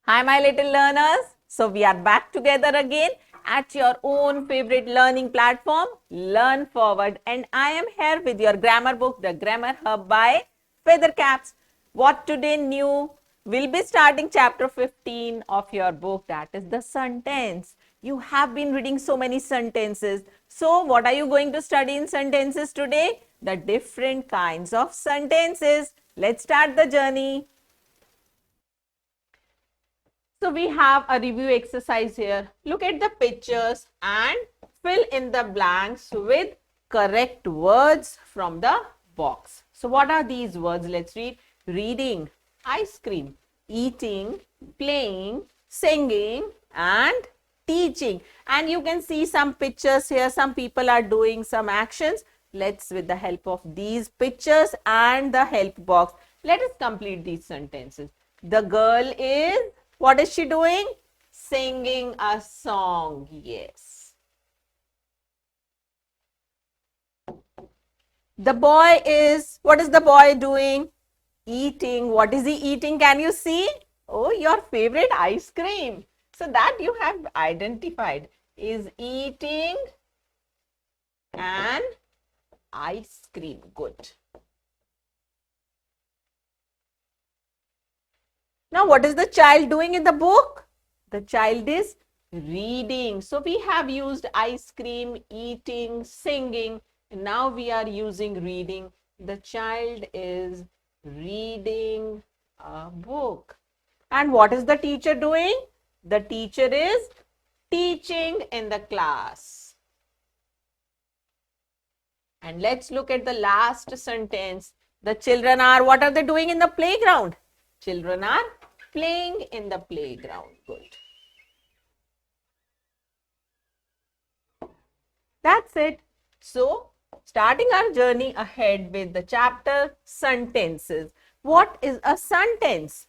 Hi, my little learners. So, we are back together again at your own favorite learning platform, Learn Forward. And I am here with your grammar book, The Grammar Hub by Feathercaps. What today new? We'll be starting chapter 15 of your book, that is the sentence. You have been reading so many sentences. So, what are you going to study in sentences today? The different kinds of sentences. Let's start the journey. So we have a review exercise here. Look at the pictures and fill in the blanks with correct words from the box. So what are these words? Let's read. Reading, ice cream, eating, playing, singing and teaching. And you can see some pictures here. Some people are doing some actions. Let's, with the help of these pictures and the help box, let us complete these sentences. The girl is, what is she doing? Singing a song. Yes. The boy is, what is the boy doing? Eating. What is he eating? Can you see? Oh, your favorite ice cream. So that you have identified is eating an ice cream. Good. Now, what is the child doing in the book? The child is reading. So, we have used ice cream, eating, singing. And now we are using reading. The child is reading a book. And what is the teacher doing? The teacher is teaching in the class. And let's look at the last sentence. The children are, what are they doing in the playground? Children are playing in the playground. Good. That's it. So, starting our journey ahead with the chapter sentences. What is a sentence?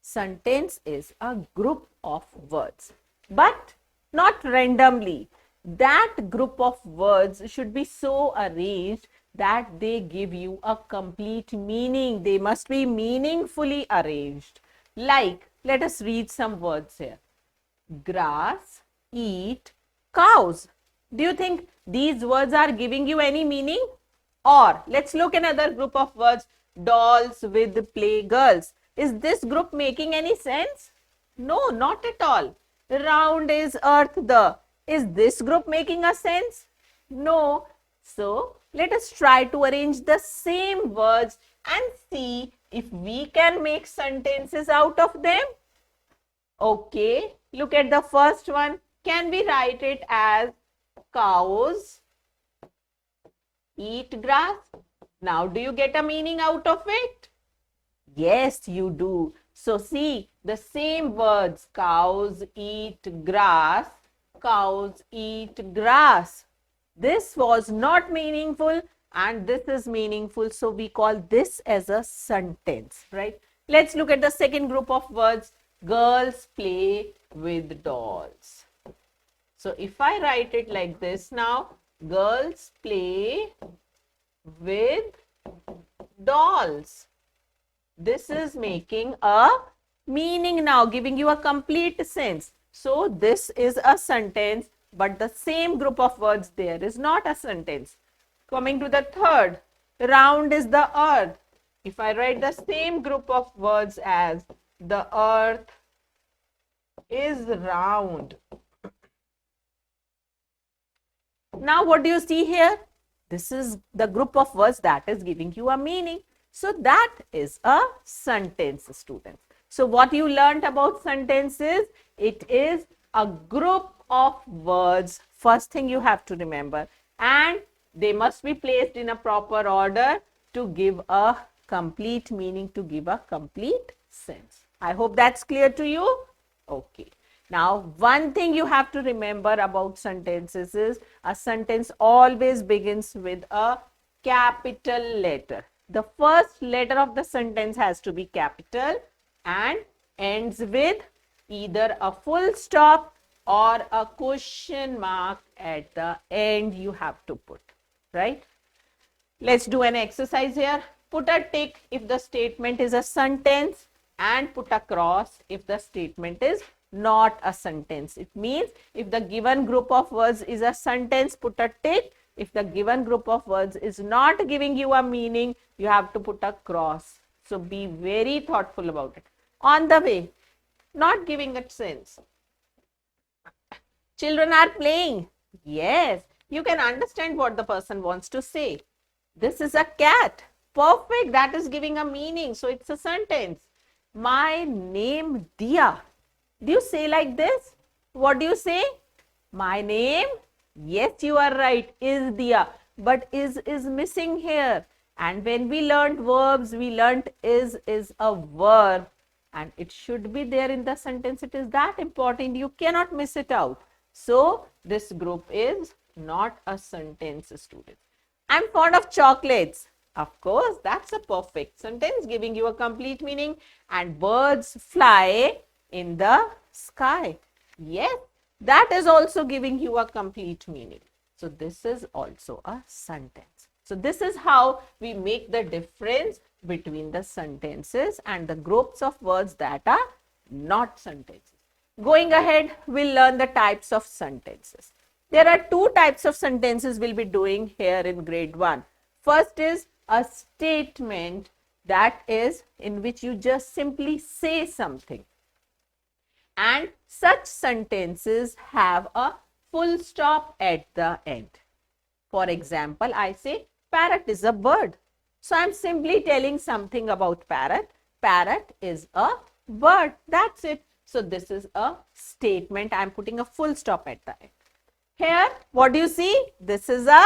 Sentence is a group of words, but not randomly. That group of words should be so arranged that they give you a complete meaning. They must be meaningfully arranged. Like, let us read some words here. Grass, eat, cows. Do you think these words are giving you any meaning? Or let's look another group of words. Dolls with play girls. Is this group making any sense? No, not at all. Round is earth the. Is this group making a sense? No. So, let us try to arrange the same words and see if we can make sentences out of them. Okay, look at the first one. Can we write it as cows eat grass? Now, do you get a meaning out of it? Yes, you do. So, see, the same words, cows eat grass, cows eat grass. This was not meaningful and this is meaningful. So, we call this as a sentence, right? Let's look at the second group of words. Girls play with dolls. So, if I write it like this now, girls play with dolls. This is making a meaning now, giving you a complete sense. So, this is a sentence, but the same group of words there is not a sentence. Coming to the third, round is the earth. If I write the same group of words as the earth is round. Now, what do you see here? This is the group of words that is giving you a meaning. So, that is a sentence, students. So, what you learned about sentences, it is a group of words. First thing you have to remember. And they must be placed in a proper order to give a complete meaning, to give a complete sense. I hope that's clear to you. Okay. Now, one thing you have to remember about sentences is a sentence always begins with a capital letter. The first letter of the sentence has to be capital and ends with either a full stop or a question mark at the end you have to put, right? Let's do an exercise here. Put a tick if the statement is a sentence and put a cross if the statement is not a sentence. It means if the given group of words is a sentence, put a tick. If the given group of words is not giving you a meaning, you have to put a cross. So be very thoughtful about it. On the way, not giving it sense. Children are playing. Yes, you can understand what the person wants to say. This is a cat. Perfect. That is giving a meaning. So it's a sentence. My name Dia. Do you say like this? What do you say? My name? Yes, you are right. Is Dia. But is missing here. And when we learnt verbs, we learnt is a verb. And it should be there in the sentence. It is that important. You cannot miss it out. So this group is not a sentence, student. I'm fond of chocolates. Of course, that's a perfect sentence giving you a complete meaning. And birds fly in the sky. Yes, that is also giving you a complete meaning. So this is also a sentence. So this is how we make the difference between the sentences and the groups of words that are not sentences. Going ahead, we'll learn the types of sentences. There are two types of sentences we'll be doing here in grade 1. First is a statement, that is in which you just simply say something. And such sentences have a full stop at the end. For example, I say parrot is a bird. So I'm simply telling something about parrot. Parrot is a bird. That's it. So this is a statement. I'm putting a full stop at the end. Here, what do you see? This is a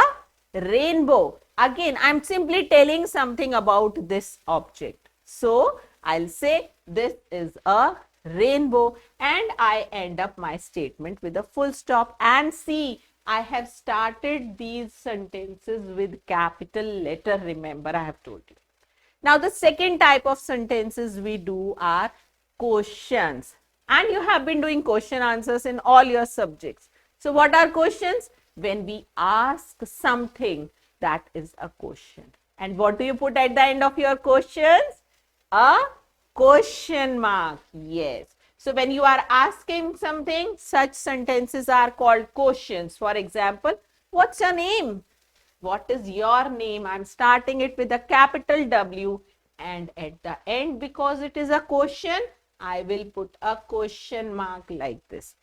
rainbow. Again, I'm simply telling something about this object. So I'll say this is a rainbow, and I end up my statement with a full stop. And see, I have started these sentences with capital letter. Remember, I have told you. Now, the second type of sentences we do are questions. And you have been doing question answers in all your subjects. So, what are questions? When we ask something, that is a question. And what do you put at the end of your questions? A question mark. Yes. So, when you are asking something, such sentences are called questions. For example, what's your name? What is your name? I'm starting it with a capital W, and at the end, because it is a question, I will put a question mark like this.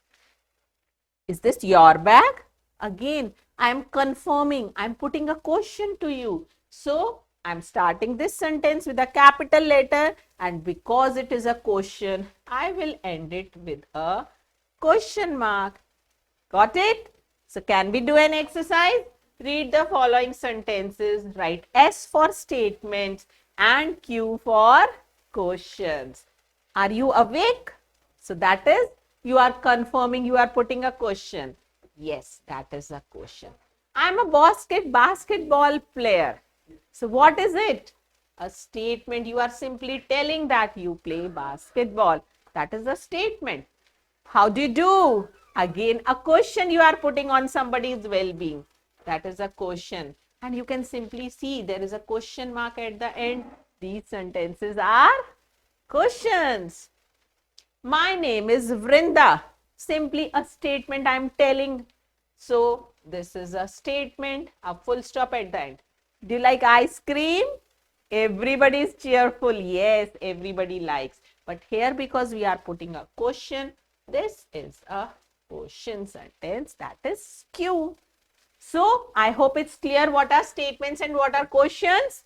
Is this your bag? Again, I am confirming. I am putting a question to you. So, I am starting this sentence with a capital letter, and because it is a question, I will end it with a question mark. Got it? So, can we do an exercise? Read the following sentences. Write S for statements and Q for questions. Are you awake? So, that is, you are confirming, you are putting a question. Yes, that is a question. I am a basketball player. So, what is it? A statement. You are simply telling that you play basketball. That is a statement. How do you do? Again, a question you are putting on somebody's well-being. That is a question. And you can simply see there is a question mark at the end. These sentences are questions. My name is Vrinda. Simply a statement I am telling. So, this is a statement, a full stop at the end. Do you like ice cream? Everybody is cheerful. Yes, everybody likes. But here, because we are putting a question, this is a question sentence, that is Q. So, I hope it's clear what are statements and what are questions.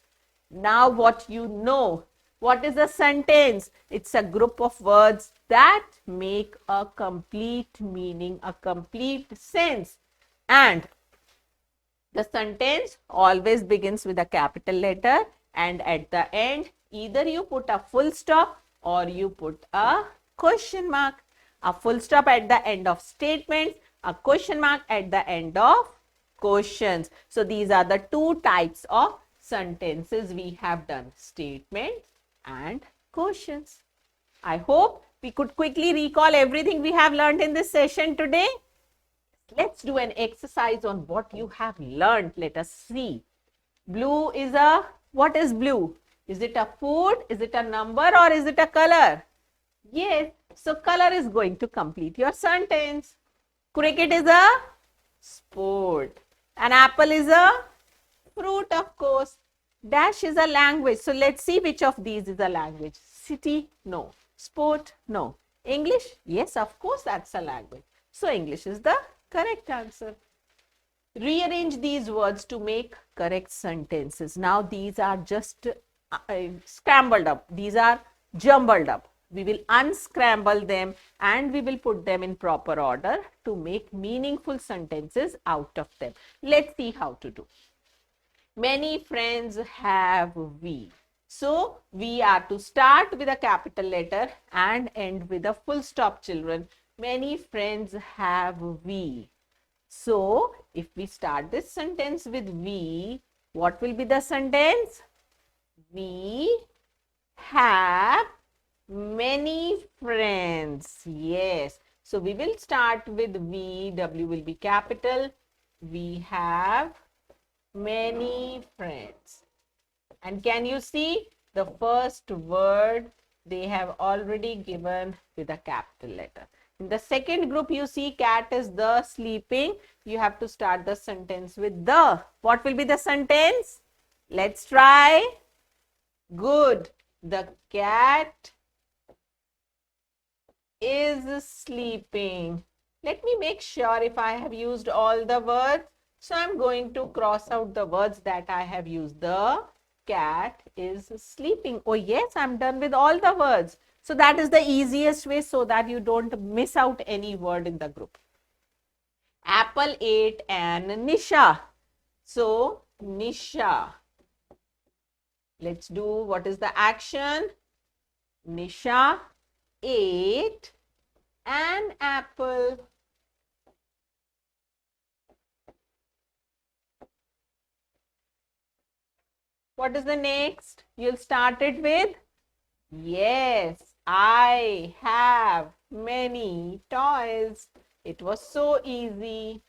Now, what you know. What is a sentence? It's a group of words that make a complete meaning, a complete sense. And the sentence always begins with a capital letter, and at the end, either you put a full stop or you put a question mark. A full stop at the end of statements, a question mark at the end of questions. So, these are the two types of sentences we have done, statements and questions. I hope we could quickly recall everything we have learned in this session today. Let's do an exercise on what you have learned. Let us see. Blue is a, what is blue? Is it a food? Is it a number or is it a color? Yes. So color is going to complete your sentence. Cricket is a sport. An apple is a fruit, of course. Dash is a language. So let's see which of these is a language. City? No. Sport? No. English? Yes, of course, that's a language. So English is the correct answer. Rearrange these words to make correct sentences. Now these are just scrambled up. These are jumbled up. We will unscramble them and we will put them in proper order to make meaningful sentences out of them. Let's see how to do. Many friends have we. So we are to start with a capital letter and end with a full stop, children. Many friends have we. So if we start this sentence with we, what will be the sentence? We have many friends. Yes. So we will start with we. W will be capital. We have many friends. And can you see the first word they have already given with a capital letter. In the second group, you see cat is the sleeping. You have to start the sentence with the. What will be the sentence? Let's try. Good. The cat is sleeping. Let me make sure if I have used all the words. So I'm going to cross out the words that I have used. The cat is sleeping. Oh yes, I'm done with all the words. So that is the easiest way so that you don't miss out any word in the group. Apple ate an Nisha. So Nisha. Let's do what is the action? Nisha ate an apple. What is the next? You'll start it with, yes, I have many toys. It was so easy.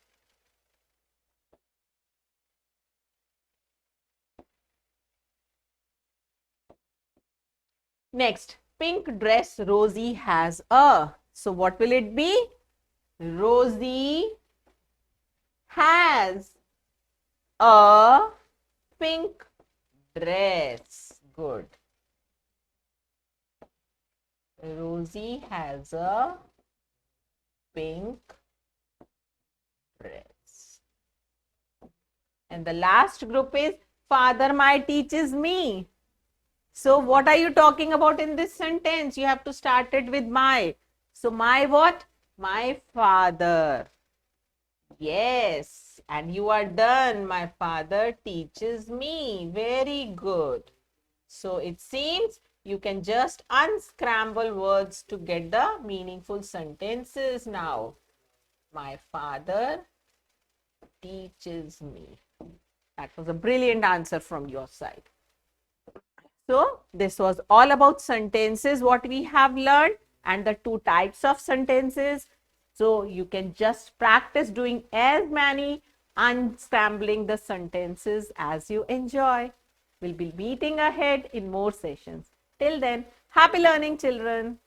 Next, pink dress Rosie has a. So what will it be? Rosie has a pink dress. Good. Rosie has a pink dress. And the last group is father my teaches me. So what are you talking about in this sentence? You have to start it with my. So my what? My father. Yes. And you are done. My father teaches me. Very good. So it seems you can just unscramble words to get the meaningful sentences now. My father teaches me. That was a brilliant answer from your side. So this was all about sentences, what we have learned, and the two types of sentences. So you can just practice doing as many unscrambling the sentences as you enjoy. We'll be meeting ahead in more sessions. Till then, happy learning, children.